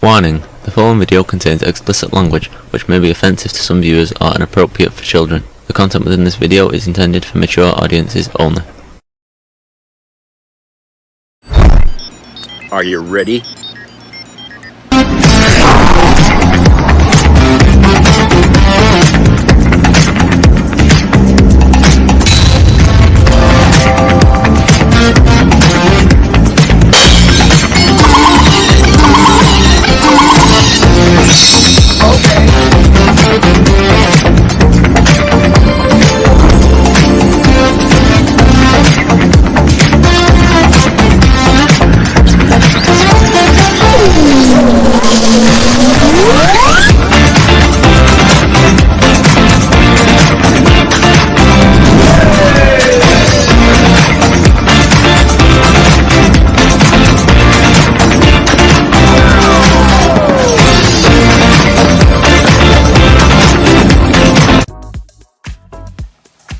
Warning: the following video contains explicit language, which may be offensive to some viewers or inappropriate for children. The content within this video is intended for mature audiences only. Are you ready?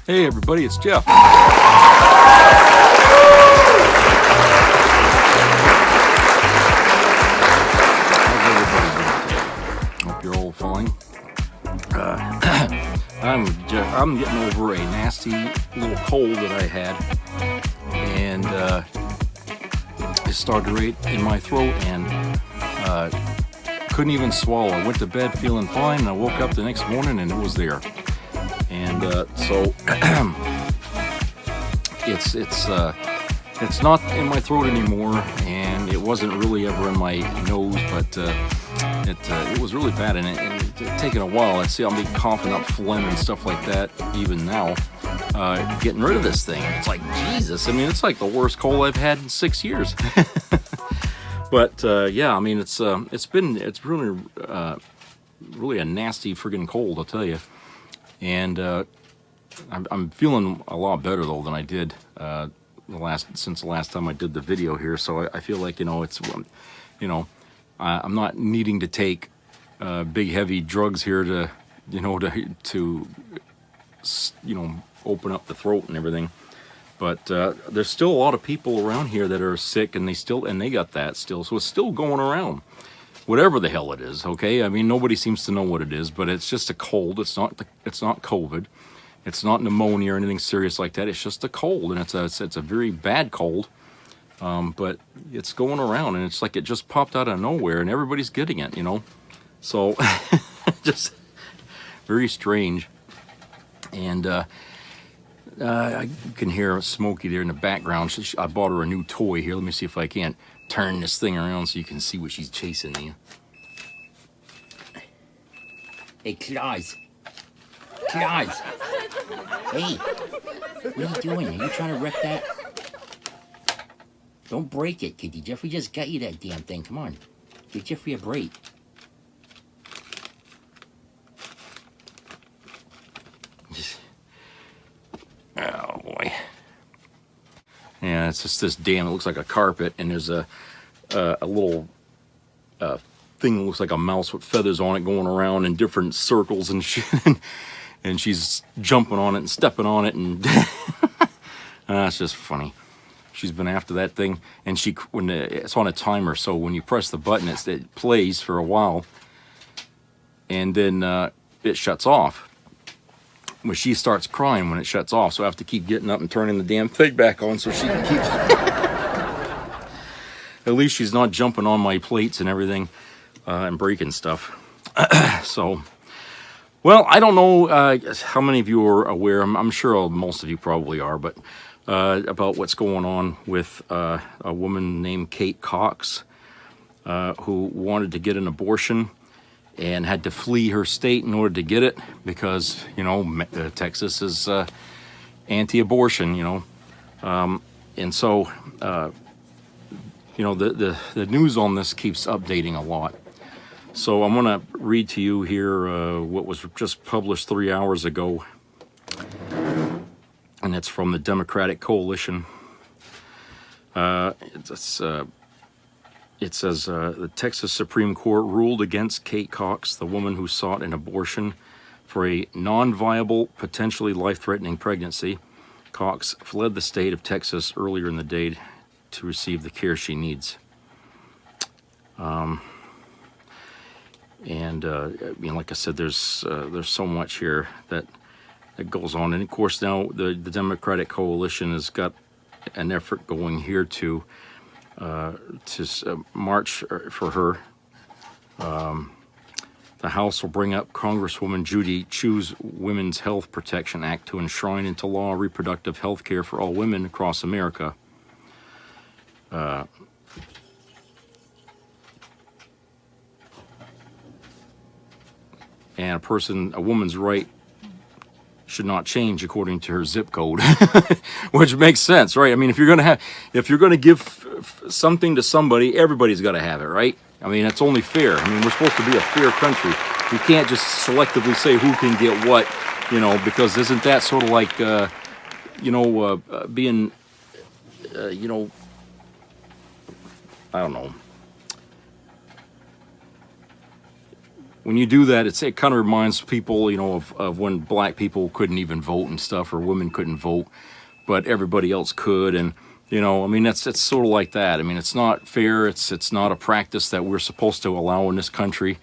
Hey everybody, it's Jeff. Hope you're all fine. I'm getting over a nasty little cold that I had, and it started right in my throat and couldn't even swallow. I went to bed feeling fine, and I woke up the next morning and it was there. And so it's not in my throat anymore, and it wasn't really ever in my nose, but it was really bad, and it's taken a while. I see I'll be coughing up phlegm and stuff like that even now, getting rid of this thing. It's like, Jesus, I mean, it's like the worst cold I've had in 6 years. But yeah, I mean, it's really really a nasty friggin' cold, I'll tell you. And I'm feeling a lot better though than I did since the last time I did the video here. So I feel like, it's I'm not needing to take big heavy drugs here to open up the throat and everything. But there's still a lot of people around here that are sick, and they got that still. So it's still going around. Whatever the hell it is, okay? I mean, nobody seems to know what it is, but it's just a cold. It's not COVID. It's not pneumonia or anything serious like that. It's just a cold, and it's a very bad cold. But it's going around, and it's like it just popped out of nowhere, and everybody's getting it, So, just very strange. And I can hear Smokey there in the background. I bought her a new toy here. Let me see if I can't turn this thing around so you can see what she's chasing there. Hey, Claus. Claus. Hey, what are you doing? Are you trying to wreck that? Don't break it, kitty. Jeffrey just got you that damn thing. Come on. Give Jeffrey a break. Oh, boy. Yeah, it's just this damn, it looks like a carpet, and there's a little thing that looks like a mouse with feathers on it going around in different circles and shit. And she's jumping on it and stepping on it, and that's just funny. She's been after that thing, and it's on a timer, so when you press the button, it plays for a while, and then it shuts off. When she starts crying when it shuts off, so I have to keep getting up and turning the damn thing back on so she can keep... At least she's not jumping on my plates and everything and breaking stuff. So, well, I don't know how many of you are aware. I'm sure most of you probably are, but about what's going on with a woman named Kate Cox who wanted to get an abortion and had to flee her state in order to get it because, Texas is anti-abortion, and so, the news on this keeps updating a lot. So I'm going to read to you here what was just published 3 hours ago, and it's from the Democratic Coalition. It says, the Texas Supreme Court ruled against Kate Cox, the woman who sought an abortion for a non-viable, potentially life-threatening pregnancy. Cox fled the state of Texas earlier in the day to receive the care she needs. And I mean, like I said, there's so much here that goes on. And of course, now the Democratic coalition has got an effort going here to march for her. The House will bring up Congresswoman Judy Chu's Women's Health Protection Act to enshrine into law reproductive health care for all women across America. And a woman's right should not change according to her zip code, which makes sense, right? I mean, if you're gonna give something to somebody, everybody's got to have it, right? I mean, it's only fair. I mean, we're supposed to be a fair country. You can't just selectively say who can get what, because isn't that sort of like, being, I don't know. When you do that, it kind of reminds people, of when black people couldn't even vote and stuff, or women couldn't vote, but everybody else could. And, I mean, it's sort of like that. I mean, it's not fair. It's not a practice that we're supposed to allow in this country.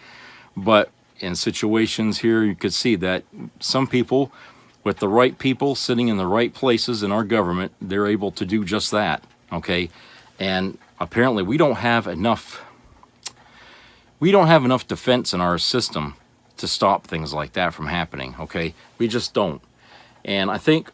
But in situations here, you could see that some people, with the right people sitting in the right places in our government, they're able to do just that, okay? And apparently we don't have enough defense in our system to stop things like that from happening, okay? We just don't. And I think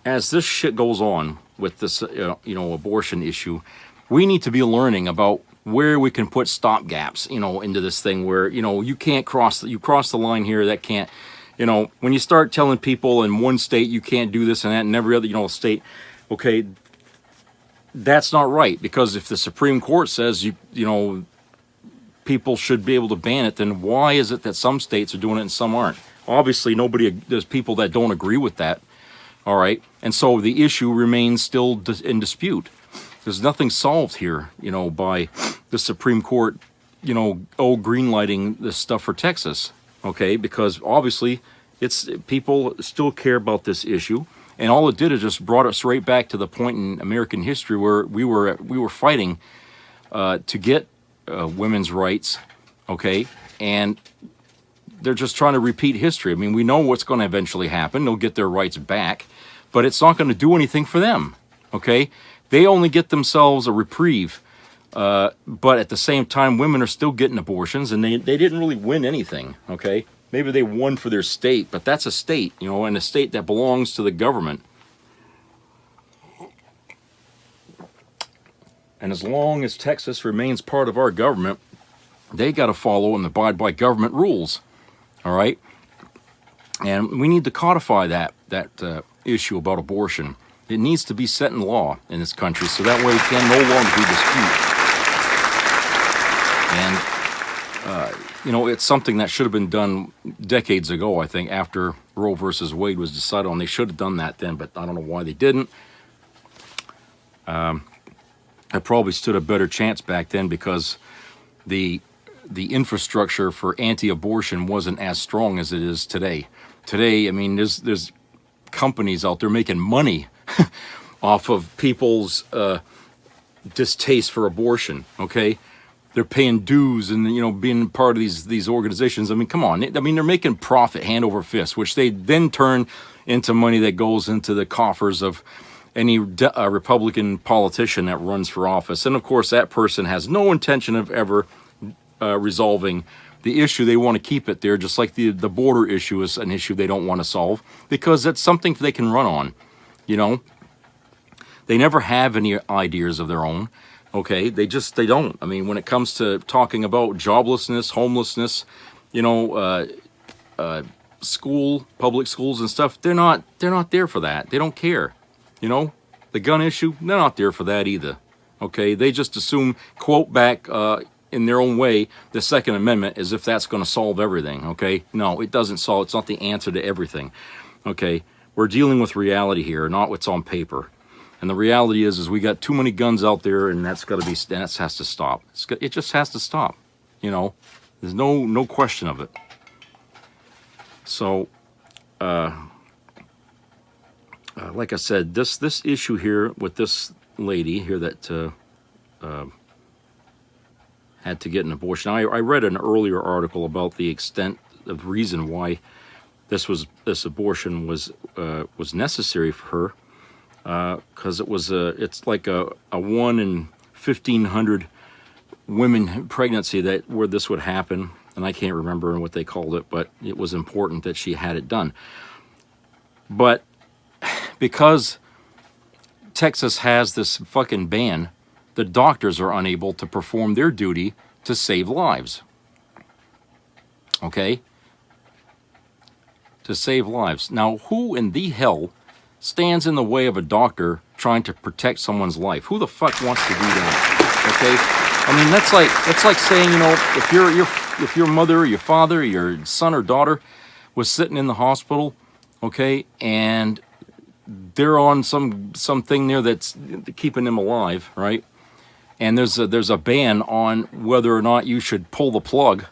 as this shit goes on with this, abortion issue, we need to be learning about where we can put stop gaps, into this thing where, you can't cross the line here, that can't, when you start telling people in one state you can't do this and that, and every other, state, okay, that's not right. Because if the Supreme Court says people should be able to ban it, then why is it that some states are doing it and some aren't? Obviously, there's people that don't agree with that, all right? And so the issue remains still in dispute. There's nothing solved here, by the Supreme Court, greenlighting this stuff for Texas, okay? Because obviously, people still care about this issue, and all it did is just brought us right back to the point in American history where we were fighting to get women's rights, okay? And they're just trying to repeat history. I mean, we know what's going to eventually happen. They'll get their rights back, but it's not going to do anything for them, okay? They only get themselves a reprieve, but at the same time, women are still getting abortions, and they didn't really win anything, okay? Maybe they won for their state, but that's a state, and a state that belongs to the government. And as long as Texas remains part of our government, they got to follow and abide by government rules, all right? And we need to codify that issue about abortion. It needs to be set in law in this country, so that way it can no longer be disputed. And, it's something that should have been done decades ago, I think, after Roe versus Wade was decided on. They should have done that then, but I don't know why they didn't. I probably stood a better chance back then because the infrastructure for anti-abortion wasn't as strong as it is today. Today, I mean, there's companies out there making money off of people's distaste for abortion, okay? They're paying dues and, being part of these organizations. I mean, come on. I mean, they're making profit hand over fist, which they then turn into money that goes into the coffers of any Republican politician that runs for office. And, of course, that person has no intention of ever resolving the issue. They want to keep it there, just like the border issue is an issue they don't want to solve because it's something they can run on, They never have any ideas of their own, okay? They don't. I mean, when it comes to talking about joblessness, homelessness, public schools and stuff, they're not there for that. They don't care. The gun issue, they're not there for that either, okay? They just assume, quote back in their own way, the Second Amendment as if that's going to solve everything, okay? No, it doesn't solve. It's not the answer to everything, okay? We're dealing with reality here, not what's on paper. And the reality is we got too many guns out there, and that has to stop. It just has to stop, There's no question of it. So, like I said, this issue here with this lady here that had to get an abortion. I read an earlier article about the extent of reason why this abortion was necessary for her, because it's like a 1 in 1,500 women pregnancy where this would happen, and I can't remember what they called it, but it was important that she had it done. But because Texas has this fucking ban, the doctors are unable to perform their duty to save lives. Okay? To save lives. Now, who in the hell stands in the way of a doctor trying to protect someone's life? Who the fuck wants to do that? Okay? I mean, that's like saying, you know, if your mother or your father or your son or daughter was sitting in the hospital, okay, and they're on something there that's keeping them alive, right? And there's a ban on whether or not you should pull the plug,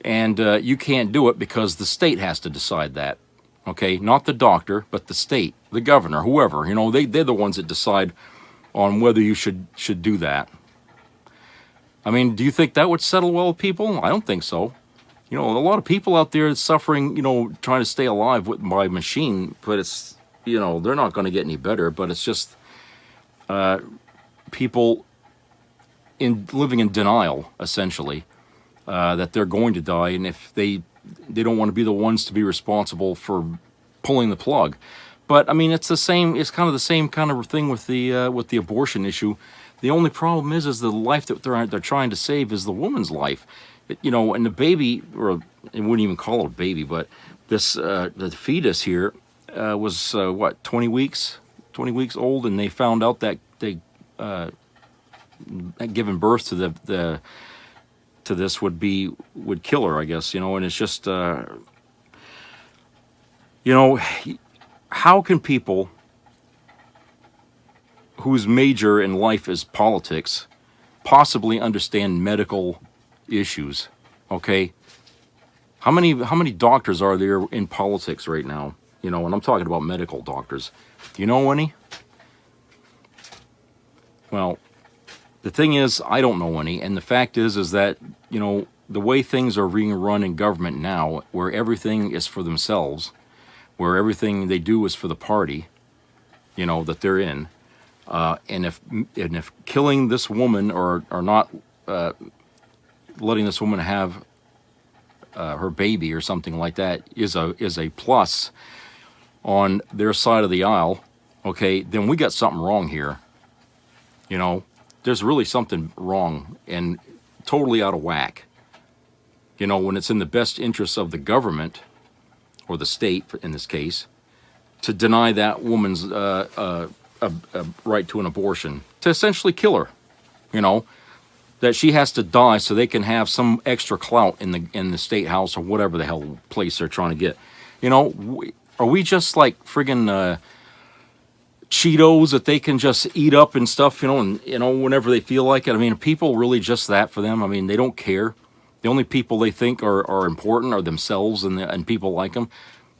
and you can't do it because the state has to decide that, okay? Not the doctor, but the state, the governor, whoever. You know, they're the ones that decide on whether you should do that. I mean, do you think that would settle well with people? I don't think so. You know, a lot of people out there suffering, you know, trying to stay alive by machine, but it's, you know, they're not going to get any better, but it's just people living in denial, essentially, that they're going to die, and if they don't want to be the ones to be responsible for pulling the plug. But I mean, it's kind of the same kind of thing with the abortion issue. The only problem is the life that they're trying to save is the woman's life. You know, and the baby, or I wouldn't even call it a baby, but this the fetus here was what, 20 weeks old, and they found out that they giving birth to this would kill her, I guess. You know, and it's just you know, how can people whose major in life is politics possibly understand medical issues? Okay, how many doctors are there in politics right now? You know, and I'm talking about medical doctors. Do you know any? Well, the thing is, I don't know any, and the fact is that, you know, the way things are being run in government now, where everything is for themselves, where everything they do is for the party, you know, that they're in, and if killing this woman or not letting this woman have her baby or something like that is a plus on their side of the aisle, okay, then we got something wrong here. You know, there's really something wrong and totally out of whack. You know, when it's in the best interests of the government, or the state in this case, to deny that woman's a right to an abortion, to essentially kill her, you know, that she has to die so they can have some extra clout in the state house or whatever the hell place they're trying to get. You know, are we just like friggin' Cheetos that they can just eat up and stuff, you know, and, you know, whenever they feel like it? I mean, are people really just that for them? I mean, they don't care. The only people they think are important are themselves and people like them.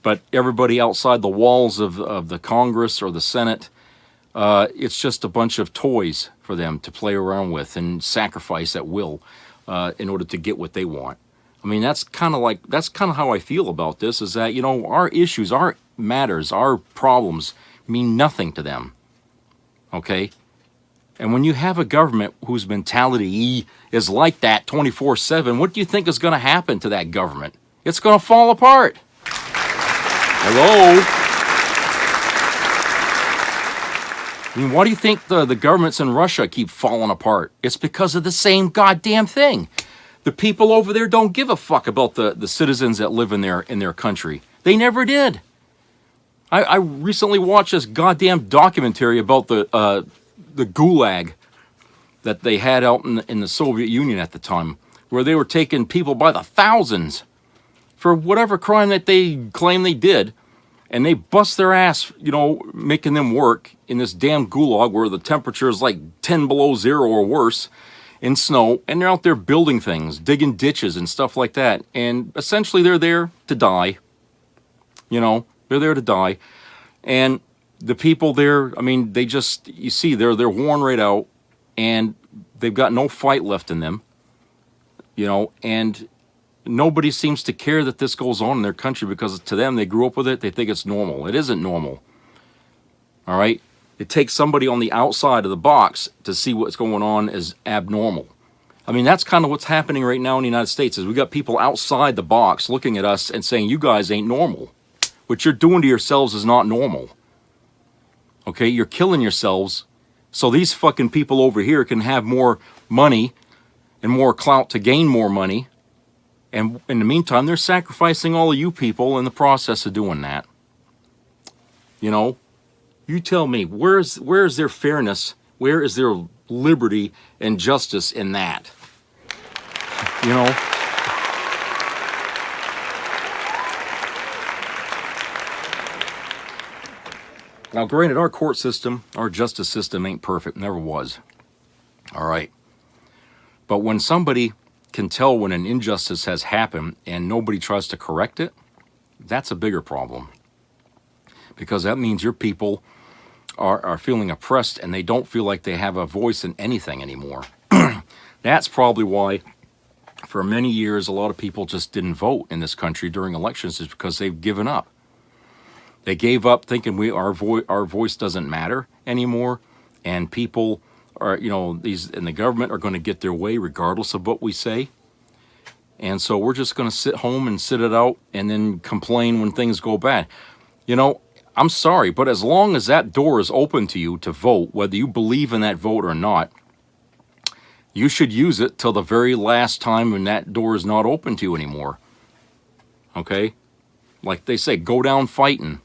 But everybody outside the walls of the Congress or the Senate, it's just a bunch of toys for them to play around with and sacrifice at will in order to get what they want. I mean, that's kind of how I feel about this, is that, you know, our issues, our matters, our problems mean nothing to them. Okay? And when you have a government whose mentality is like that 24/7, what do you think is going to happen to that government? It's going to fall apart. Hello? I mean, why do you think the governments in Russia keep falling apart? It's because of the same goddamn thing. The people over there don't give a fuck about the citizens that live in their country. They never did. I recently watched this goddamn documentary about the Gulag that they had out in the Soviet Union at the time, where they were taking people by the thousands for whatever crime that they claim they did, and they bust their ass, you know, making them work in this damn gulag where the temperature is like 10 below zero or worse in snow, and they're out there building things, digging ditches and stuff like that, and essentially they're there to die. You know, they're there to die. And the people there, I mean, they just, you see, they're worn right out, and they've got no fight left in them, you know, and nobody seems to care that this goes on in their country, because to them, they grew up with it. They think it's normal. It isn't normal. All right. It takes somebody on the outside of the box to see what's going on as abnormal. I mean, that's kind of what's happening right now in the United States, is we got people outside the box looking at us and saying, you guys ain't normal. What you're doing to yourselves is not normal. Okay, you're killing yourselves so these fucking people over here can have more money and more clout to gain more money. And in the meantime, they're sacrificing all of you people in the process of doing that. You know, you tell me, where is their fairness? Where is their liberty and justice in that? You know? Now, granted, our court system, our justice system ain't perfect, never was. All right. But when somebody can tell when an injustice has happened and nobody tries to correct it, that's a bigger problem. Because that means your people are feeling oppressed and they don't feel like they have a voice in anything anymore. That's probably why for many years a lot of people just didn't vote in this country during elections, is because they've given up. They gave up thinking our voice doesn't matter anymore, and people are, you know, these in the government are going to get their way regardless of what we say. And so we're just going to sit home and sit it out and then complain when things go bad. You know, I'm sorry, but as long as that door is open to you to vote, whether you believe in that vote or not, you should use it till the very last time when that door is not open to you anymore. Okay? Like they say, go down fighting.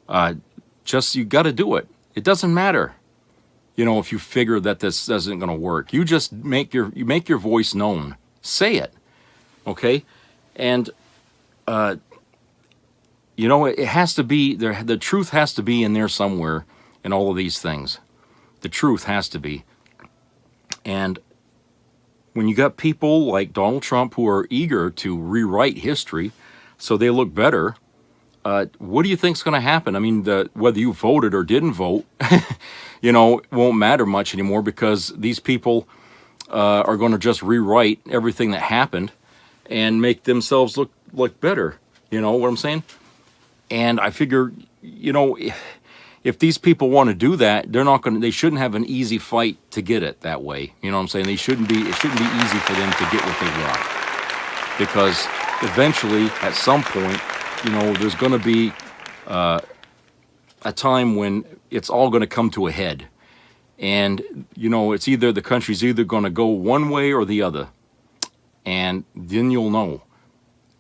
You got to do it. It doesn't matter, you know, if you figure that this isn't going to work. You just make your voice known. Say it, okay? And you know, it has to be there. The truth has to be in there somewhere in all of these things. The truth has to be. And when you got people like Donald Trump who are eager to rewrite history so they look better, what do you think's going to happen? I mean, whether you voted or didn't vote, you know, it won't matter much anymore, because these people are going to just rewrite everything that happened and make themselves look better. You know what I'm saying? And I figure, you know, if these people want to do that, they shouldn't have an easy fight to get it that way. You know what I'm saying? It shouldn't be easy for them to get what they want, because eventually, at some point, you know, there's going to be a time when it's all going to come to a head. And, you know, the country's either going to go one way or the other. And then you'll know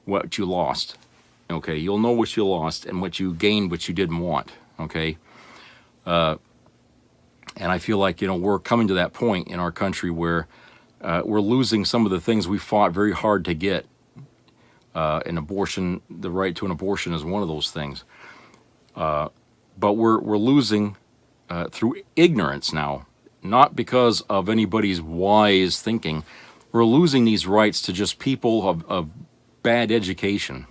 what you lost. Okay, you'll know what you lost and what you gained, what you didn't want. Okay? And I feel like, you know, we're coming to that point in our country where we're losing some of the things we fought very hard to get. An abortion, the right to an abortion is one of those things. But we're losing through ignorance now, not because of anybody's wise thinking. We're losing these rights to just people of bad education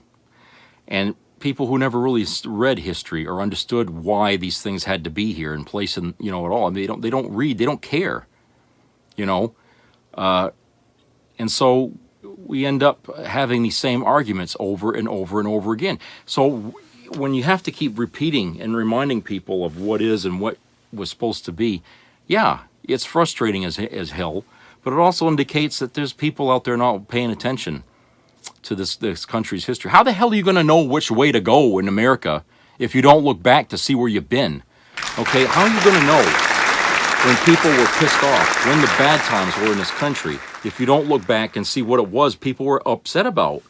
and people who never really read history or understood why these things had to be here in place, and you know, at all. I mean, they don't read, they don't care, you know, and so we end up having these same arguments over and over and over again. So when you have to keep repeating and reminding people of what is and what was supposed to be, yeah, it's frustrating as hell, but it also indicates that there's people out there not paying attention to this country's history. How the hell are you going to know which way to go in America if you don't look back to see where you've been? Okay, how are you going to know when people were pissed off, when the bad times were in this country, if you don't look back and see what it was people were upset about?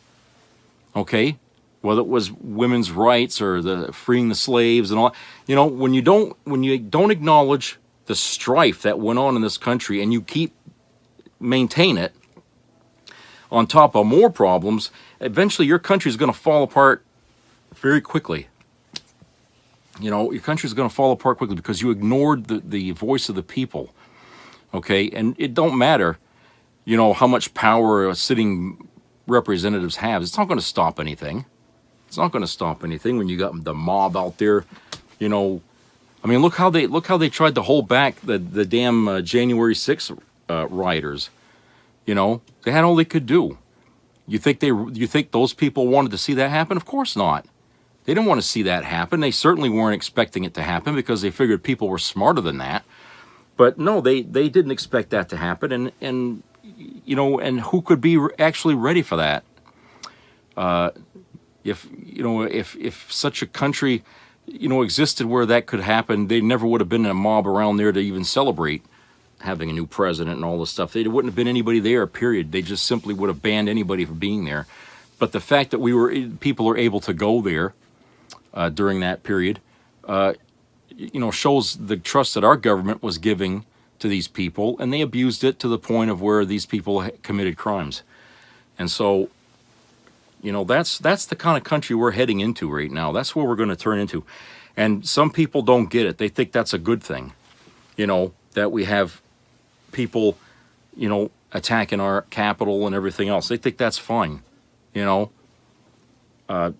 Okay, whether it was women's rights or the freeing the slaves and all, you know, when you don't acknowledge the strife that went on in this country and you maintain it on top of more problems, eventually your country is going to fall apart very quickly. You know, your country is going to fall apart quickly because you ignored the voice of the people. Okay, and it don't matter, you know, how much power sitting representatives have. It's not going to stop anything. It's not going to stop anything when you got the mob out there, you know. I mean, look how they tried to hold back the damn January 6th rioters. You know, they had all they could do. You think those people wanted to see that happen? Of course not. They didn't want to see that happen. They certainly weren't expecting it to happen because they figured people were smarter than that. But no, they didn't expect that to happen. And you know, and who could be actually ready for that? If such a country, you know, existed where that could happen, they never would have been a mob around there to even celebrate having a new president and all this stuff. There wouldn't have been anybody there, period. They just simply would have banned anybody from being there. But the fact that people are able to go there during that period, you know, shows the trust that our government was giving to these people, and they abused it to the point of where these people committed crimes. And so, you know, that's the kind of country we're heading into right now. That's what we're going to turn into. And some people don't get it. They think that's a good thing, you know, that we have people, you know, attacking our capital and everything else. They think that's fine, you know. And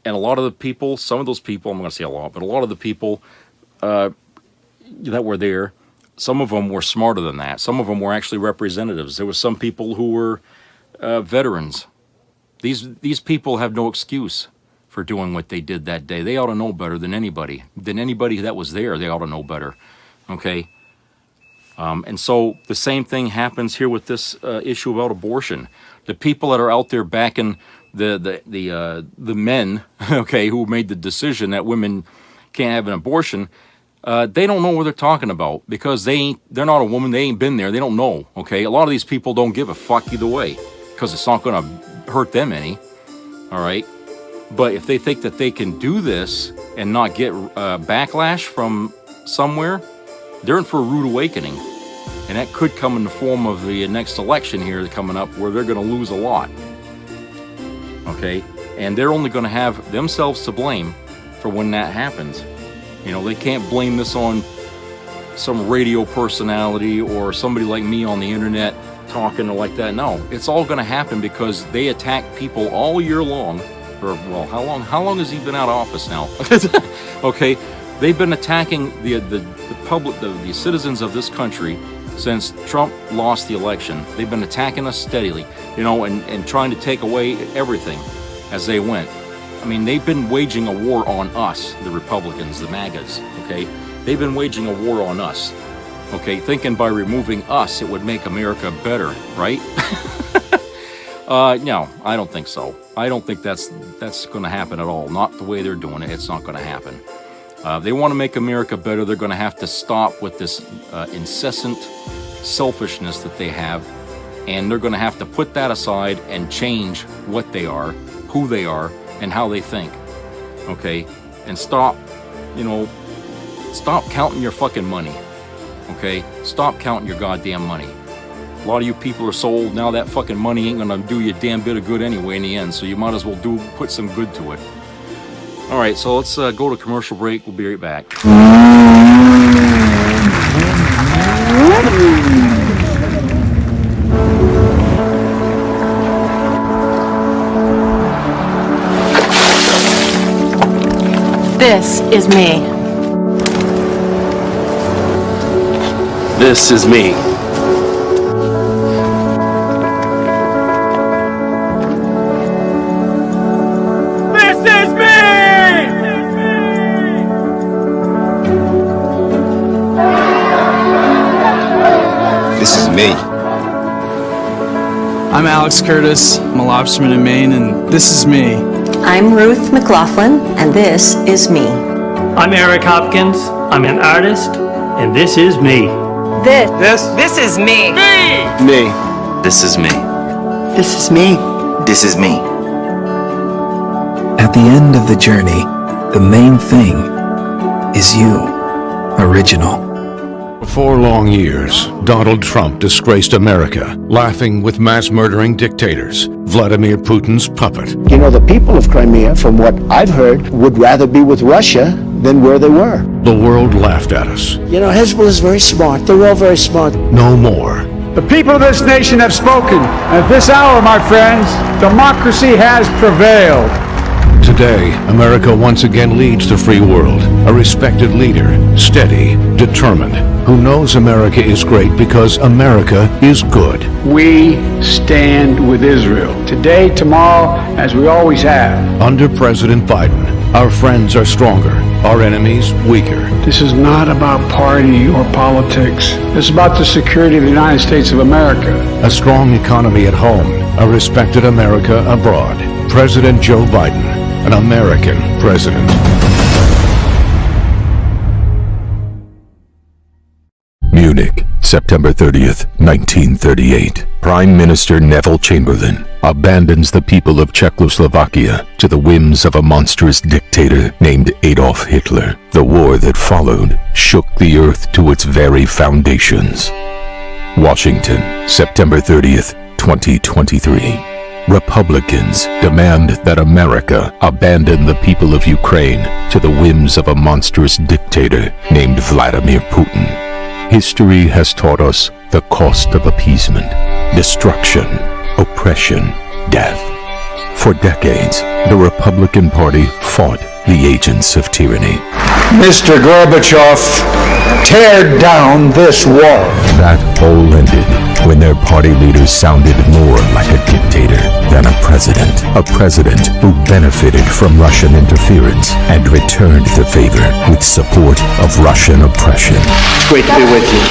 a lot of the people, some of those people, I'm going to say a lot, but a lot of the people that were there, some of them were smarter than that. Some of them were actually representatives. There were some people who were veterans. These people have no excuse for doing what they did that day. They ought to know better than anybody. Than anybody that was there, they ought to know better. Okay? And so the same thing happens here with this issue about abortion. The people that are out there backing the men, okay, who made the decision that women can't have an abortion, they don't know what they're talking about because they're not a woman. They ain't been there. They don't know. Okay, a lot of these people don't give a fuck either way because it's not going to hurt them any. All right, but if they think that they can do this and not get backlash from somewhere, they're in for a rude awakening, and that could come in the form of the next election here coming up, where they're going to lose a lot. Okay, and they're only going to have themselves to blame for when that happens. You know, they can't blame this on some radio personality or somebody like me on the internet talking like that. No, it's all going to happen because they attack people all year long. Or, well, how long has he been out of office now? Okay, they've been attacking the public, the citizens of this country since Trump lost the election. They've been attacking us steadily, you know, and trying to take away everything as they went. I mean, they've been waging a war on us, the Republicans, the MAGAs, okay? They've been waging a war on us, okay? Thinking by removing us, it would make America better, right? No, I don't think so. I don't think that's going to happen at all. Not the way they're doing it. It's not going to happen. They want to make America better. They're going to have to stop with this incessant selfishness that they have, and they're going to have to put that aside and change what they are, who they are, and how they think, okay? And stop counting your fucking money, okay? Stop counting your goddamn money. A lot of you people are so old now, that fucking money ain't gonna do you a damn bit of good anyway in the end, so you might as well put some good to it. All right, so let's go to commercial break. We'll be right back. This is me. This is me. This is me! This is me. I'm Alex Curtis. I'm a lobsterman in Maine, and this is me. I'm Ruth McLaughlin, and this is me. I'm Eric Hopkins. I'm an artist, and this is me. This is me. Me. This is me. This is me. This is me. At the end of the journey, the main thing is you, original. For 4 long years, Donald Trump disgraced America, laughing with mass-murdering dictators, Vladimir Putin's puppet. You know, the people of Crimea, from what I've heard, would rather be with Russia than where they were. The world laughed at us. You know, Hezbollah is very smart. They're all very smart. No more. The people of this nation have spoken. At this hour, my friends, democracy has prevailed. Today, America once again leads the free world. A respected leader, steady, determined, who knows America is great because America is good. We stand with Israel today, tomorrow, as we always have. Under President Biden, our friends are stronger, our enemies weaker. This is not about party or politics. This is about the security of the United States of America. A strong economy at home, a respected America abroad. President Joe Biden, an American president. Munich, September 30th, 1938. Prime Minister Neville Chamberlain abandons the people of Czechoslovakia to the whims of a monstrous dictator named Adolf Hitler. The war that followed shook the earth to its very foundations. Washington, September 30th, 2023. Republicans demand that America abandon the people of Ukraine to the whims of a monstrous dictator named Vladimir Putin. History has taught us the cost of appeasement, destruction, oppression, death. For decades, the Republican Party fought the agents of tyranny. Mr. Gorbachev, tear down this wall. That all ended when their party leaders sounded more like a dictator than a president who benefited from Russian interference and returned the favor with support of Russian oppression. It's great to be with you.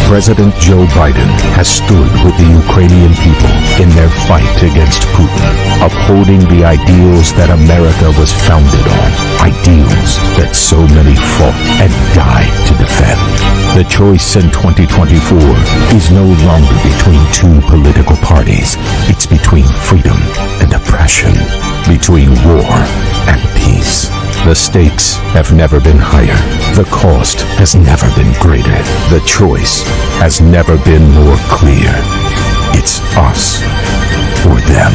President Joe Biden has stood with the Ukrainian people in their fight against Putin, upholding the ideals that America was founded on, ideals that so many fought and died to defend. The choice in 2024 is no longer between two political parties. It's between freedom and oppression, between war and peace. The stakes have never been higher. The cost has never been greater. The choice has never been more clear. It's us or them.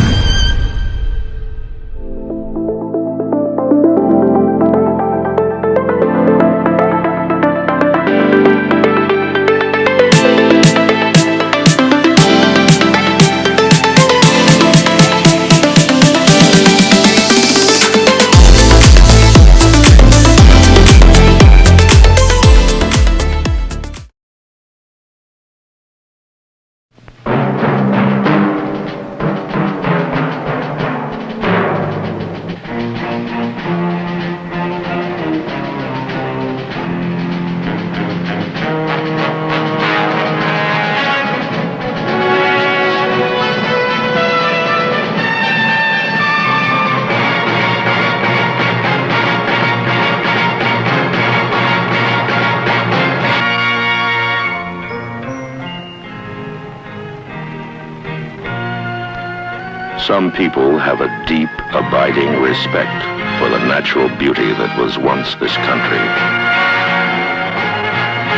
Some people have a deep, abiding respect for the natural beauty that was once this country.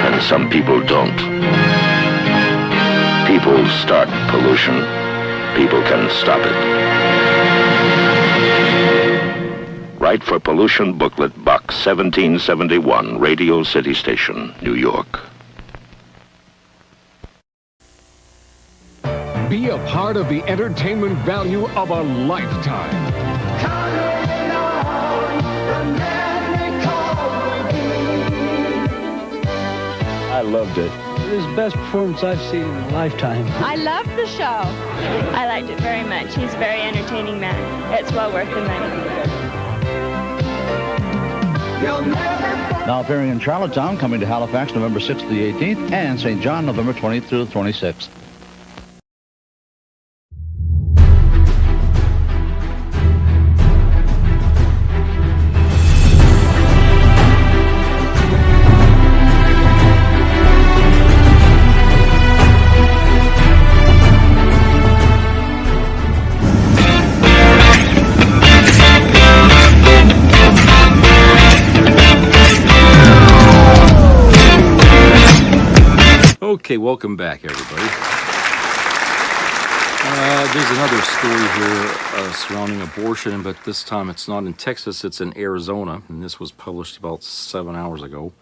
And some people don't. People start pollution. People can stop it. Write for Pollution Booklet, Box 1771, Radio City Station, New York. Be a part of the entertainment value of a lifetime. I loved it. It was the best performance I've seen in a lifetime. I loved the show. I liked it very much. He's a very entertaining man. It's well worth the money. Now appearing in Charlottetown, coming to Halifax November 6th to the 18th, and St. John November 20th through the 26th. Okay, welcome back, everybody. There's another story here surrounding abortion, but this time it's not in Texas, it's in Arizona, and this was published about 7 hours ago.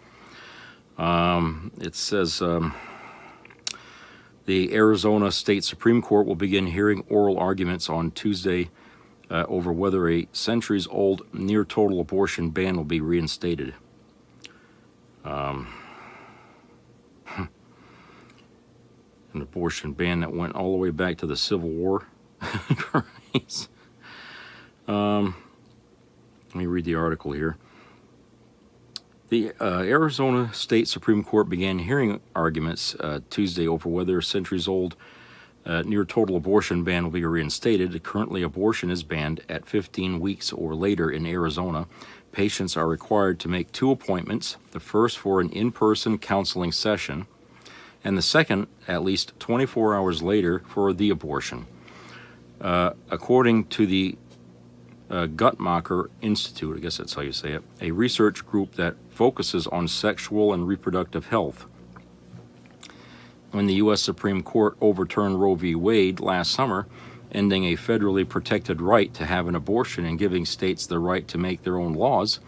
It says the Arizona State Supreme Court will begin hearing oral arguments on Tuesday over whether a centuries-old near-total abortion ban will be reinstated. An abortion ban that went all the way back to the Civil War. Christ. Let me read the article here. The Arizona State Supreme Court began hearing arguments Tuesday over whether a centuries-old near-total abortion ban will be reinstated. Currently, abortion is banned at 15 weeks or later in Arizona. Patients are required to make 2 appointments, the first for an in-person counseling session, and the second at least 24 hours later for the abortion. According to the Guttmacher Institute, I guess that's how you say it, a research group that focuses on sexual and reproductive health. When the U.S. Supreme Court overturned Roe v. Wade last summer, ending a federally protected right to have an abortion and giving states the right to make their own laws,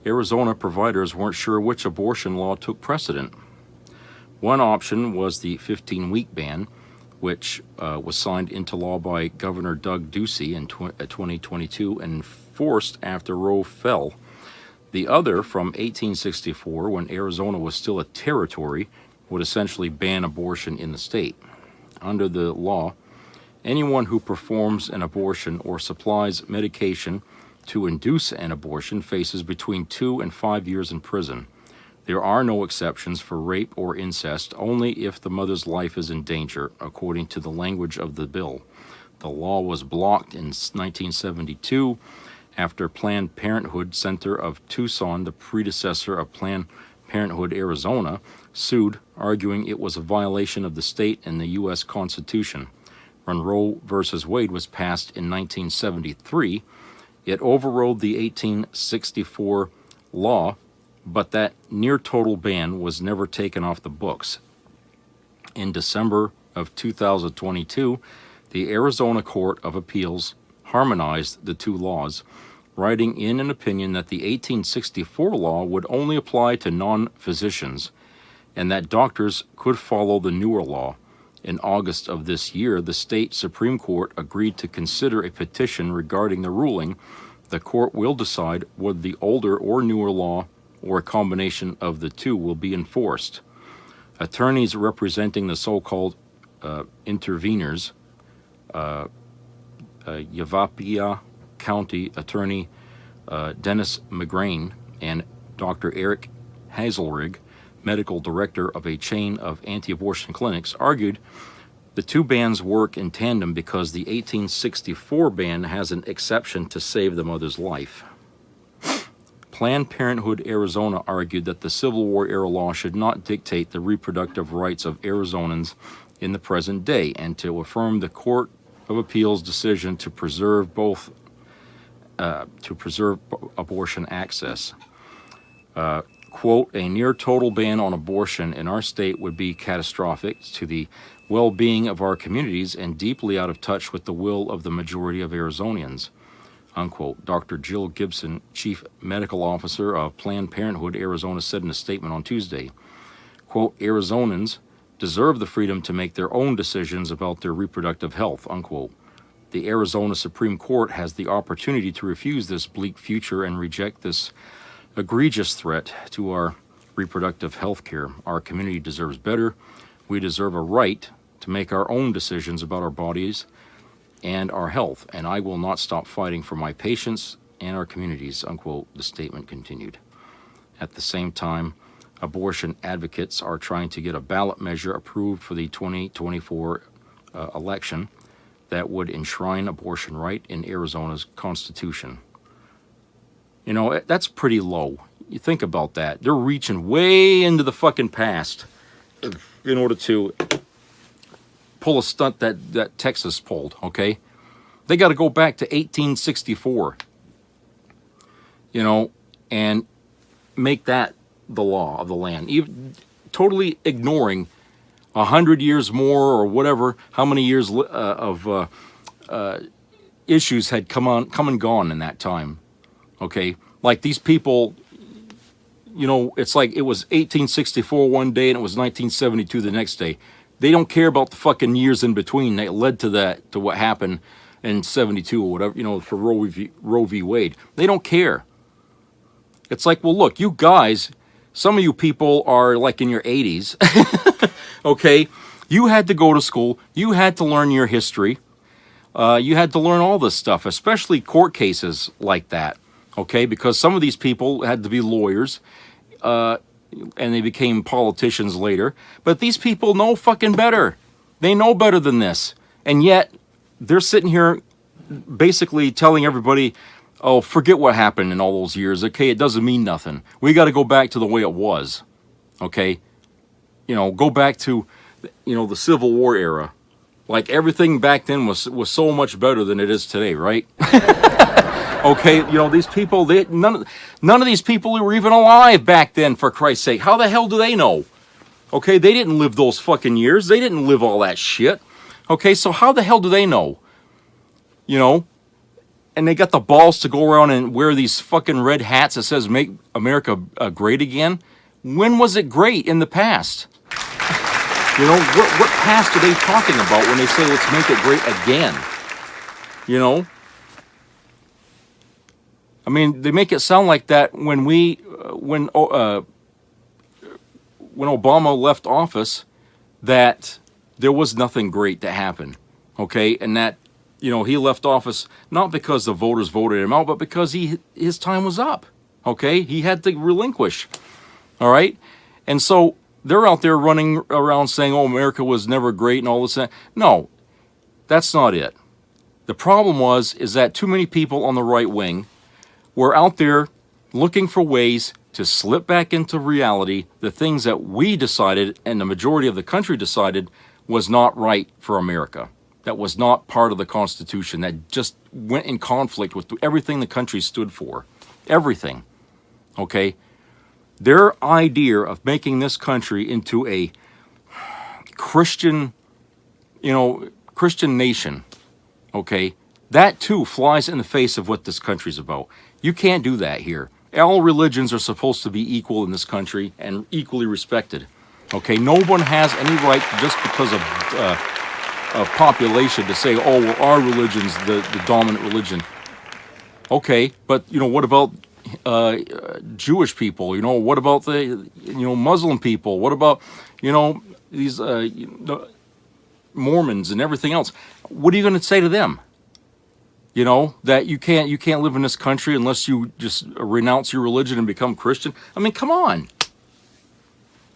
Arizona providers weren't sure which abortion law took precedent. One option was the 15-week ban, which was signed into law by Governor Doug Ducey in 2022 and enforced after Roe fell. The other, from 1864, when Arizona was still a territory, would essentially ban abortion in the state. Under the law, anyone who performs an abortion or supplies medication to induce an abortion faces between 2 and 5 years in prison. There are no exceptions for rape or incest, only if the mother's life is in danger, according to the language of the bill. The law was blocked in 1972 after Planned Parenthood Center of Tucson, the predecessor of Planned Parenthood Arizona, sued, arguing it was a violation of the state and the U.S. Constitution. When Roe v. Wade was passed in 1973, it overrode the 1864 law, but that near-total ban was never taken off the books. In December of 2022, the Arizona Court of Appeals harmonized the two laws, writing in an opinion that the 1864 law would only apply to non-physicians and that doctors could follow the newer law. In August of this year, the state Supreme Court agreed to consider a petition regarding the ruling. The court will decide whether the older or newer law or a combination of the two will be enforced. Attorneys representing the so-called interveners, Yavapai County Attorney Dennis McGrain and Dr. Eric Hazelrig, medical director of a chain of anti-abortion clinics, argued the two bans work in tandem because the 1864 ban has an exception to save the mother's life. Planned Parenthood Arizona argued that the Civil War-era law should not dictate the reproductive rights of Arizonans in the present day, and to affirm the Court of Appeals' decision to preserve abortion access. Quote, a near-total ban on abortion in our state would be catastrophic to the well-being of our communities and deeply out of touch with the will of the majority of Arizonians. Unquote. Dr. Jill Gibson, Chief Medical Officer of Planned Parenthood Arizona, said in a statement on Tuesday, quote, Arizonans deserve the freedom to make their own decisions about their reproductive health, unquote. The Arizona Supreme Court has the opportunity to refuse this bleak future and reject this egregious threat to our reproductive health care. Our community deserves better. We deserve a right to make our own decisions about our bodies and our health, and I will not stop fighting for my patients and our communities, unquote, the statement continued. At the same time, abortion advocates are trying to get a ballot measure approved for the 2024 election that would enshrine abortion right in Arizona's constitution. You know, that's pretty low. You think about that. They're reaching way into the fucking past in order to pull a stunt that Texas pulled, okay? They got to go back to 1864, you know, and make that the law of the land. Even, totally ignoring 100 years more or whatever, how many years of issues had come and gone in that time. Okay, like these people, you know, it's like it was 1864 one day and it was 1972 the next day. They don't care about the fucking years in between that led to that, to what happened in 72 or whatever, you know, for Roe v. Wade. They don't care. It's like, well, look, you guys, some of you people are like in your 80s, okay? You had to go to school. You had to learn your history. You had to learn all this stuff, especially court cases like that, okay? Because some of these people had to be lawyers, and they became politicians later. But these people know fucking better. They know better than this. And yet, they're sitting here basically telling everybody, oh, forget what happened in all those years, okay? It doesn't mean nothing. We got to go back to the way it was, okay? You know, go back to, you know, the Civil War era. Like, everything back then was so much better than it is today, right? Okay, you know, these people, none of these people were even alive back then, for Christ's sake. How the hell do they know? Okay, they didn't live those fucking years. They didn't live all that shit. Okay, so how the hell do they know? You know? And they got the balls to go around and wear these fucking red hats that says "Make America Great Again." When was it great in the past? You know, what past are they talking about when they say "Let's make it great again"? You know? I mean, they make it sound like that when Obama left office, that there was nothing great that happened, okay? And that, you know, he left office not because the voters voted him out, but because his time was up, okay? He had to relinquish, all right? And so they're out there running around saying, oh, America was never great and all this. No, that's not it. The problem is that too many people on the right wing were out there looking for ways to slip back into reality the things that we decided and the majority of the country decided was not right for America. That was not part of the Constitution. That just went in conflict with everything the country stood for. Everything. Okay? Their idea of making this country into a Christian, you know, Christian nation, okay, that too flies in the face of what this country's about. You can't do that here. All religions are supposed to be equal in this country and equally respected. Okay, no one has any right just because of population to say, oh, well, our religion's the dominant religion. Okay, but, you know, what about Jewish people? You know, what about the, you know, Muslim people? What about, you know, these Mormons and everything else? What are you going to say to them? You know, that you can't live in this country unless you just renounce your religion and become Christian? I mean, come on.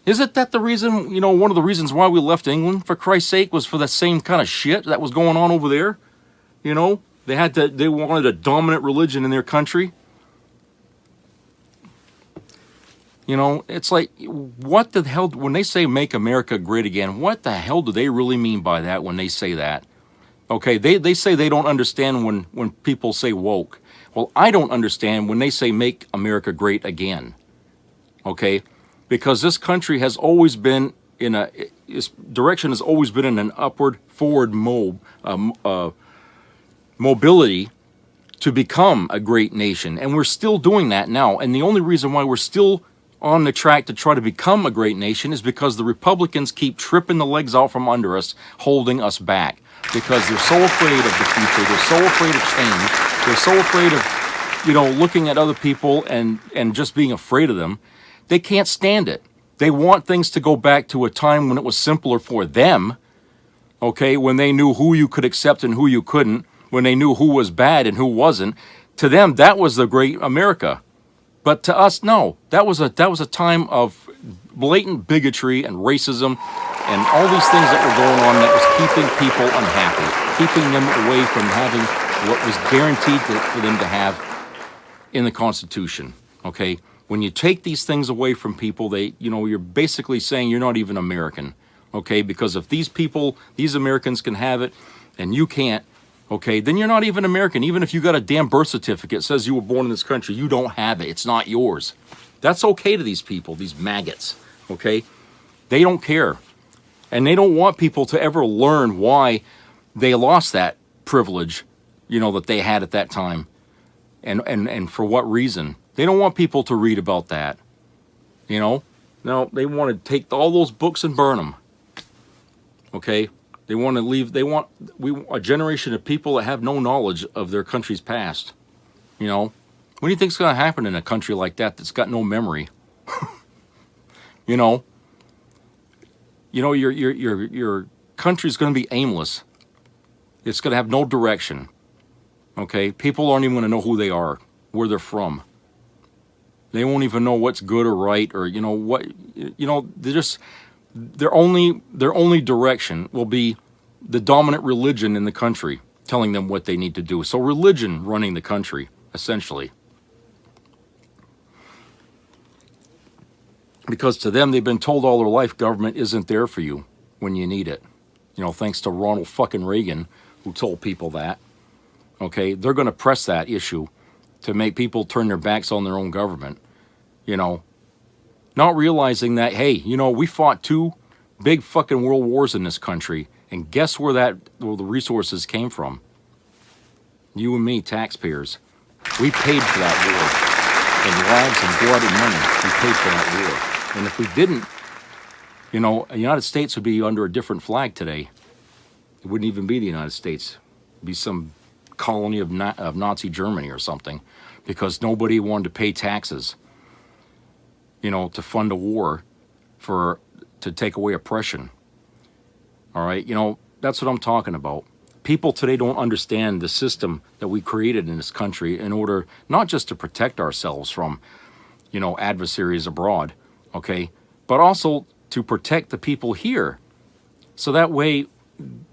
Isn't that the reason, you know, one of the reasons why we left England, for Christ's sake, was for that same kind of shit that was going on over there? You know, they wanted a dominant religion in their country. You know, it's like, what the hell, when they say make America great again, what the hell do they really mean by that when they say that? Okay, they say they don't understand when people say woke. Well, I don't understand when they say make America great again. Okay? Because this country has always been its direction has always been in an upward, forward mobility to become a great nation. And we're still doing that now. And the only reason why we're still on the track to try to become a great nation is because the Republicans keep tripping the legs out from under us, holding us back. Because they're so afraid of the future. They're so afraid of change. They're so afraid of, you know, looking at other people and just being afraid of them. They can't stand it. They want things to go back to a time when it was simpler for them, okay, when they knew who you could accept and who you couldn't, when they knew who was bad and who wasn't. To them, that was the great America. But to us, no. That was a time of blatant bigotry and racism and all these things that were going on that was keeping people unhappy, keeping them away from having what was guaranteed for them to have in the Constitution, okay? When you take these things away from people, you're basically saying you're not even American, okay? Because if these people, these Americans can have it and you can't, okay, then you're not even American. Even if you got a damn birth certificate that says you were born in this country, you don't have it. It's not yours. That's okay to these people, these maggots, okay? They don't care. And they don't want people to ever learn why they lost that privilege, you know, that they had at that time. And for what reason. They don't want people to read about that, you know? No, they want to take all those books and burn them, okay? They want to leave. They want a generation of people that have no knowledge of their country's past. You know, what do you think's going to happen in a country like that that's got no memory? You know, your country's going to be aimless. It's going to have no direction. Okay, people aren't even going to know who they are, where they're from. They won't even know what's good or right, or their only direction will be the dominant religion in the country telling them what they need to do. So religion running the country, essentially. Because to them, they've been told all their life government isn't there for you when you need it. You know, thanks to Ronald fucking Reagan, who told people that. Okay, they're going to press that issue to make people turn their backs on their own government. You know, not realizing that, hey, you know, we fought 2 big fucking world wars in this country, and guess where the resources came from? You and me, taxpayers. We paid for that war. In lives and blood and money, we paid for that war. And if we didn't, you know, the United States would be under a different flag today. It wouldn't even be the United States. It'd be some colony of Nazi Germany or something, because nobody wanted to pay taxes, you know, to fund a war to take away oppression. All right, you know, that's what I'm talking about. People today don't understand the system that we created in this country in order not just to protect ourselves from, you know, adversaries abroad, okay, but also to protect the people here. So that way,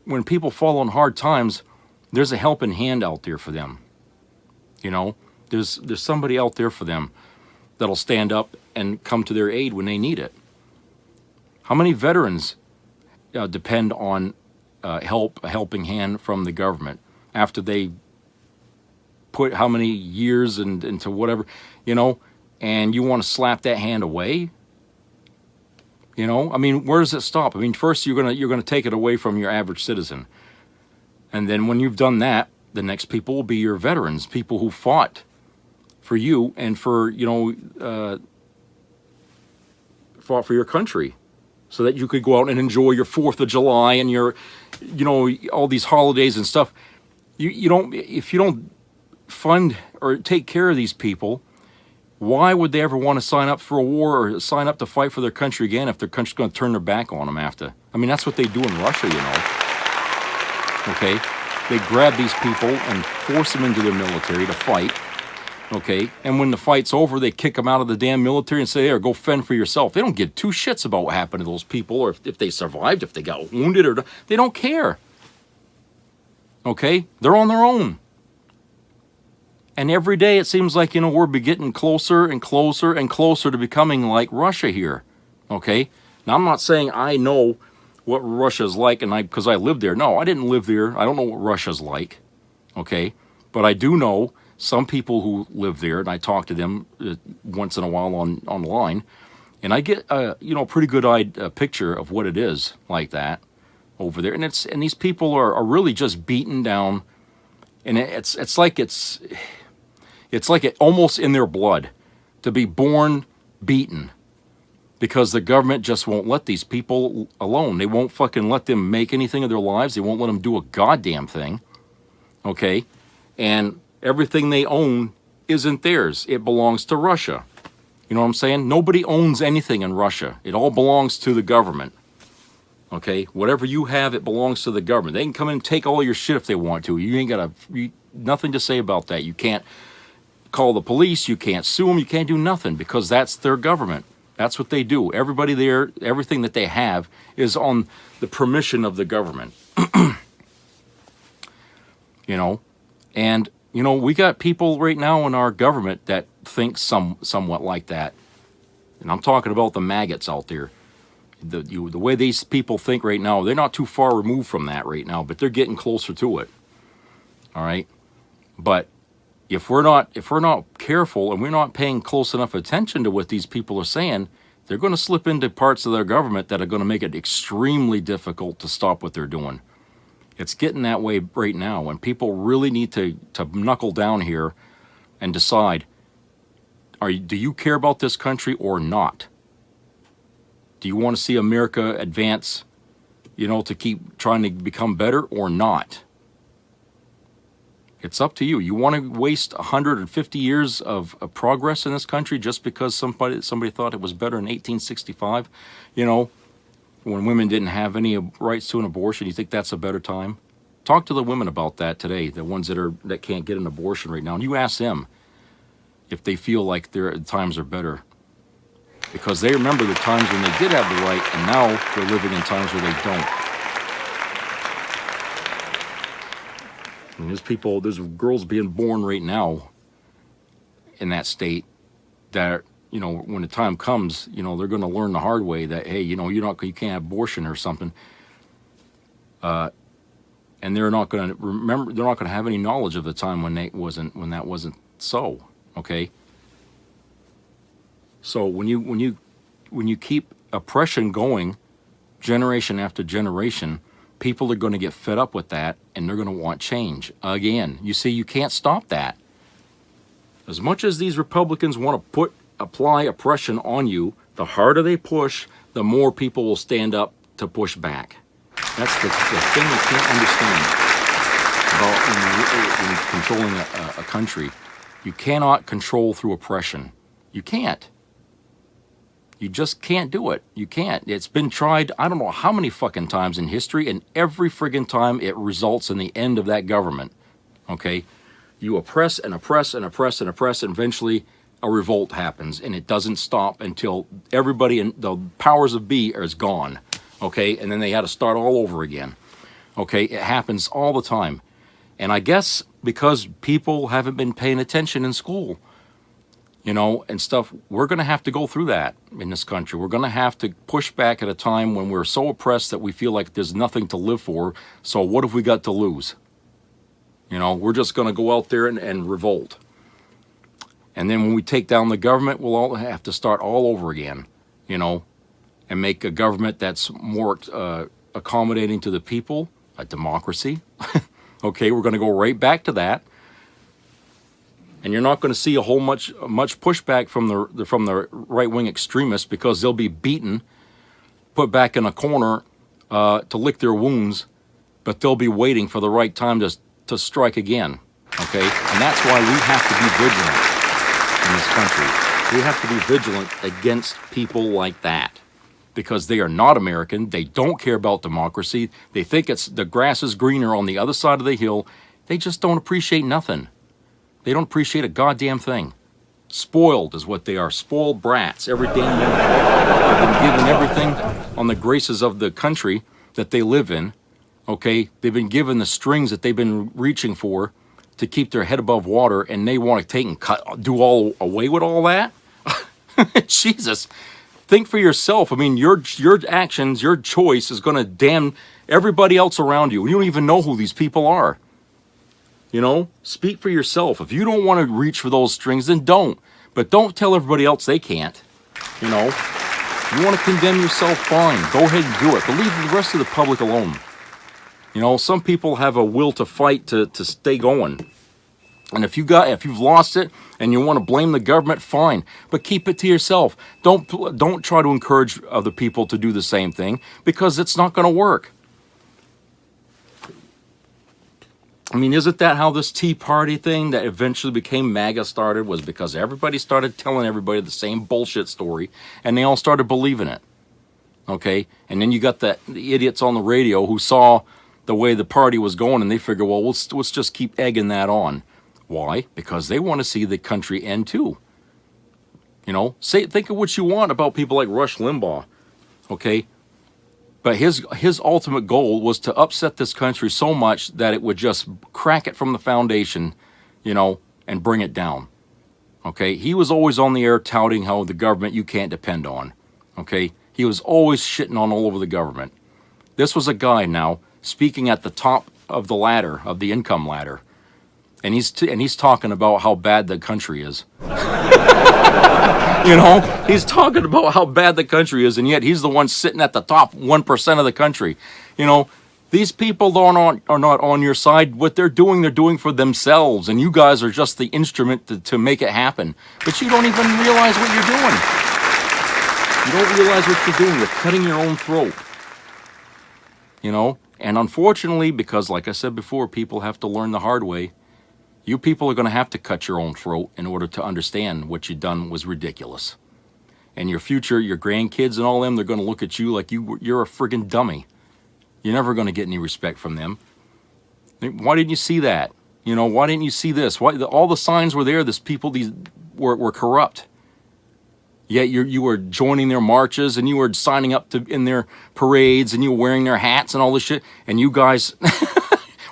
when people fall on hard times, there's a helping hand out there for them. You know, there's somebody out there for them that'll stand up and come to their aid when they need it. How many veterans depend on a helping hand from the government after they put how many years into whatever, you know, and you want to slap that hand away? You know, I mean, where does it stop? I mean, first you're gonna take it away from your average citizen, and then when you've done that, the next people will be your veterans, people who fought for you and for, you know, fought for your country, so that you could go out and enjoy your 4th of July and your, you know, all these holidays and stuff. You don't, if you don't fund or take care of these people, why would they ever want to sign up for a war or sign up to fight for their country again if their country's going to turn their back on them after? I mean, that's what they do in Russia, you know. Okay? They grab these people and force them into their military to fight. Okay? And when the fight's over, they kick them out of the damn military and say, here, go fend for yourself. They don't give 2 shits about what happened to those people, or if they survived, if they got wounded, or they don't care. Okay? They're on their own. And every day it seems like, you know, we're getting closer and closer and closer to becoming like Russia here. Okay? Now, I'm not saying I know what Russia's like because I lived there. No, I didn't live there. I don't know what Russia's like. Okay? But I do know some people who live there, and I talk to them once in a while online, and I get a pretty good picture of what it is like that over there. And these people are really just beaten down, and it's like it almost in their blood to be born beaten, because the government just won't let these people alone. They won't fucking let them make anything of their lives. They won't let them do a goddamn thing. Okay, and everything they own isn't theirs. It belongs to Russia. You know what I'm saying? Nobody owns anything in Russia. It all belongs to the government. Okay? Whatever you have, it belongs to the government. They can come in and take all your shit if they want to. You ain't got nothing to say about that. You can't call the police. You can't sue them. You can't do nothing, because that's their government. That's what they do. Everybody there, everything that they have is on the permission of the government. You know? And you know, we got people right now in our government that think somewhat like that. And I'm talking about the maggots out there. The way these people think right now, they're not too far removed from that right now, but they're getting closer to it. All right? But if we're not careful and we're not paying close enough attention to what these people are saying, they're going to slip into parts of their government that are going to make it extremely difficult to stop what they're doing. It's getting that way right now, and people really need to knuckle down here and decide, do you care about this country or not? Do you want to see America advance to keep trying to become better or not. It's up to you. You want to waste 150 years of progress in this country just because somebody thought it was better in 1865? When women didn't have any rights to an abortion, you think that's a better time? Talk to the women about that today, the ones that can't get an abortion right now, and you ask them if they feel like their times are better. Because they remember the times when they did have the right, and now they're living in times where they don't. And there's girls being born right now in that state that, when the time comes, they're going to learn the hard way that, hey, you can't have abortion or something. And they're not going to remember, they're not going to have any knowledge of the time when that wasn't so, okay? So when you keep oppression going generation after generation, people are going to get fed up with that, and they're going to want change again. You see, you can't stop that. As much as these Republicans want to apply oppression on you, the harder they push, the more people will stand up to push back. That's the thing you can't understand about when controlling a country. You cannot control through oppression. You can't. You just can't do it. You can't. It's been tried I don't know how many fucking times in history, and every friggin' time it results in the end of that government. Okay? You oppress and oppress and oppress and oppress, and eventually a revolt happens, and it doesn't stop until everybody in the powers of be is gone. Okay? And then they had to start all over again. Okay? It happens all the time. And I guess because people haven't been paying attention in school, and stuff, we're going to have to go through that in this country. We're going to have to push back at a time when we're so oppressed that we feel like there's nothing to live for. So what have we got to lose? We're just going to go out there and revolt. And then when we take down the government, we'll all have to start all over again, and make a government that's more accommodating to the people, a democracy. Okay, we're going to go right back to that. And you're not going to see a whole much pushback from the right-wing extremists, because they'll be beaten, put back in a corner to lick their wounds, but they'll be waiting for the right time to strike again. Okay, and that's why we have to be vigilant in this country. We have to be vigilant against people like that, because they are not American. They don't care about democracy. They think the grass is greener on the other side of the hill. They just don't appreciate nothing. They don't appreciate a goddamn thing. Spoiled is what they are. Spoiled brats. Every damn minute. They've been given everything on the graces of the country that they live in. Okay? They've been given the strings that they've been reaching for to keep their head above water, and they want to take and do all away with all that? Jesus. Think for yourself. I mean, your actions, your choice is going to damn everybody else around you. You don't even know who these people are. Speak for yourself. If you don't want to reach for those strings, then don't. But don't tell everybody else they can't. You want to condemn yourself, fine. Go ahead and do it. But leave the rest of the public alone. Some people have a will to fight to stay going. And if you've lost it and you want to blame the government, fine. But keep it to yourself. Don't try to encourage other people to do the same thing, because it's not going to work. I mean, isn't that how this Tea Party thing that eventually became MAGA started? Was because everybody started telling everybody the same bullshit story, and they all started believing it. Okay? And then you got the idiots on the radio who saw the way the party was going, and they figured, well, let's just keep egging that on. Why? Because they want to see the country end too. Think of what you want about people like Rush Limbaugh. Okay? But his ultimate goal was to upset this country so much that it would just crack it from the foundation, and bring it down. Okay? He was always on the air touting how the government you can't depend on. Okay? He was always shitting on all over the government. This was a guy now speaking at the top of the ladder, of the income ladder. And he's talking about how bad the country is. He's talking about how bad the country is, and yet he's the one sitting at the top 1% of the country. These people are not on your side. What they're doing for themselves, and you guys are just the instrument to make it happen. But you don't even realize what you're doing. You don't realize what you're doing. You're cutting your own throat. you know. And unfortunately, because like I said before, people have to learn the hard way. You people are going to have to cut your own throat in order to understand what you done was ridiculous. And your future, your grandkids and all them, they're going to look at you like you're a friggin' dummy. You're never going to get any respect from them. Why didn't you see that? You know, why didn't you see this? Why all the signs were there? These people, were corrupt. Yet you were joining their marches and you were signing up in their parades and you were wearing their hats and all this shit. And you guys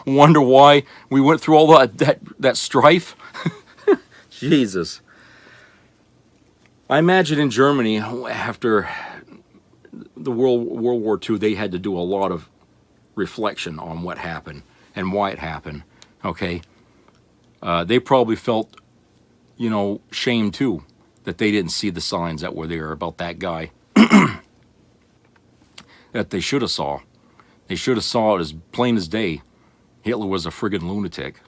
wonder why we went through all that strife. Jesus. I imagine in Germany after the World War II, they had to do a lot of reflection on what happened and why it happened. Okay, they probably felt, you know, shame too that they didn't see the signs that were there about that guy that they should have saw. They should have saw it as plain as day. Hitler was a friggin' lunatic.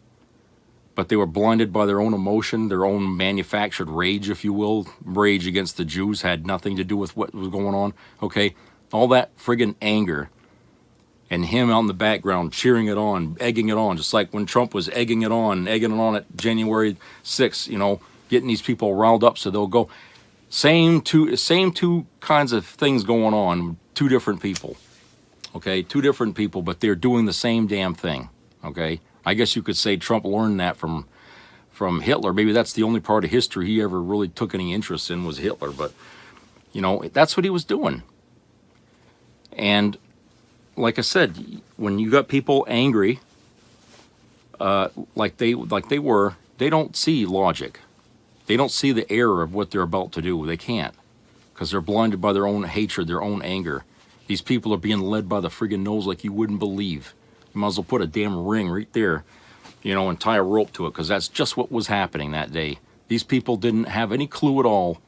But they were blinded by their own emotion, their own manufactured rage, if you will. Rage against the Jews had nothing to do with what was going on. Okay, all that friggin' anger. And him out in the background cheering it on, egging it on, just like when Trump was egging it on at January 6th, you know, getting these people riled up so they'll go. Same two kinds of things going on, two different people. Okay, two different people, but they're doing the same damn thing. Okay, I guess you could say Trump learned that from Hitler. Maybe that's the only part of history he ever really took any interest in was Hitler. But, you know, that's what he was doing. And like I said, when you got people angry, like they were, they don't see logic. They don't see the error of what they're about to do. They can't, because they're blinded by their own hatred, their own anger. These people are being led by the friggin' nose like you wouldn't believe. You might as well put a damn ring right there, you know, and tie a rope to it, because that's just what was happening that day. These people didn't have any clue at all,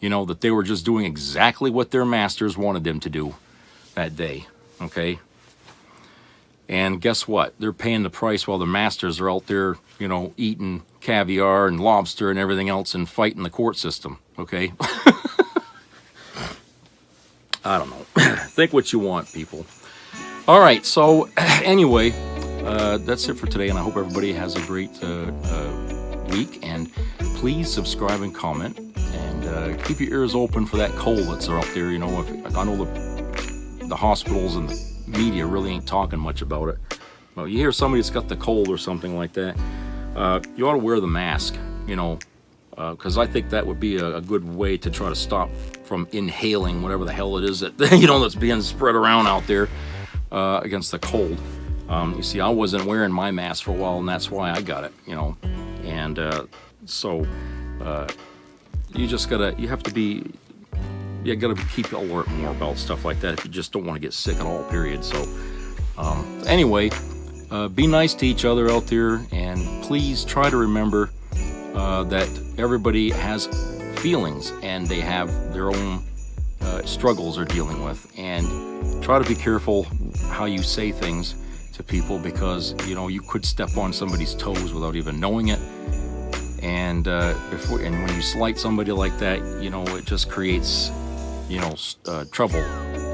you know, that they were just doing exactly what their masters wanted them to do that day, okay? And guess what? They're paying the price while the masters are out there, you know, eating caviar and lobster and everything else and fighting the court system, okay? I don't know. Think what you want, people. All right, so anyway, that's it for today, and I hope everybody has a great week. And please subscribe and comment, and keep your ears open for that cold that's out there. You know, I know the hospitals and the media really ain't talking much about it. Well, you hear somebody that's got the cold or something like that, you ought to wear the mask, you know, because I think that would be a good way to try to stop from inhaling whatever the hell it is that, you know, that's being spread around out there against the cold. You see, I wasn't wearing my mask for a while, and that's why I got it, you know. And so you just gotta, you gotta keep alert more about stuff like that if you just don't want to get sick at all, period. So anyway, be nice to each other out there, and please try to remember that everybody has feelings and they have their own struggles they're dealing with, and try to be careful how you say things to people, because you know you could step on somebody's toes without even knowing it. And when you slight somebody like that, you know, it just creates, you know, trouble,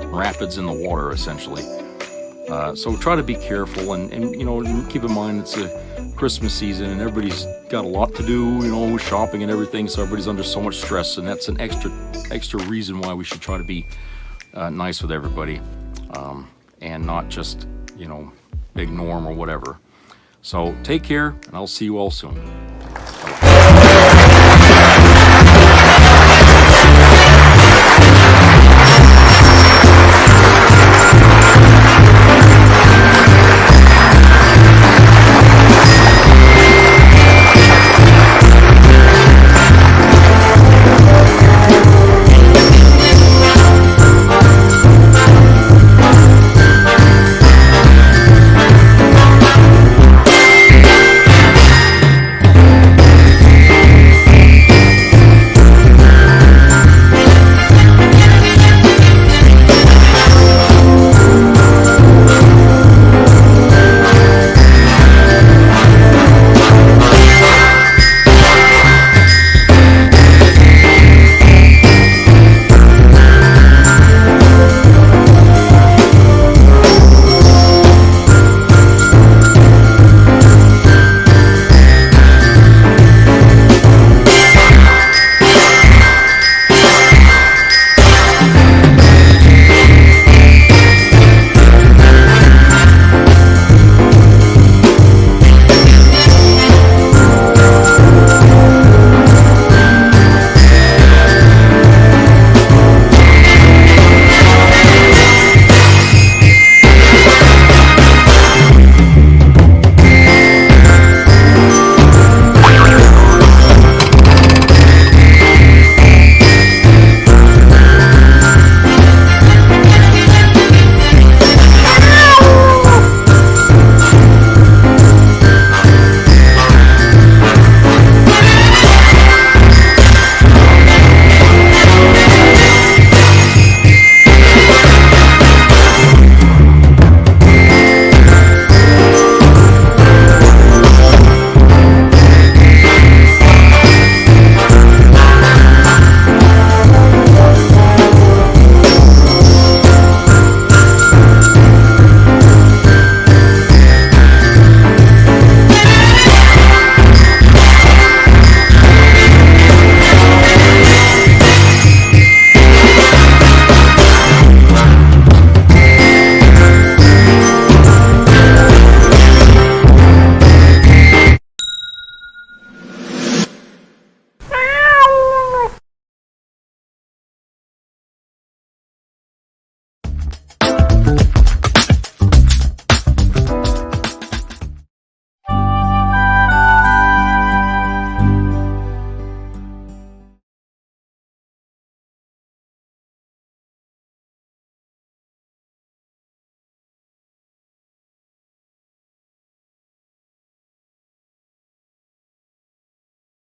rapids in the water, essentially. So try to be careful, and you know, keep in mind it's a Christmas season and everybody's got a lot to do, you know, shopping and everything, so everybody's under so much stress, and that's an extra reason why we should try to be nice with everybody, and not just, you know, ignore them or whatever. So take care, and I'll see you all soon.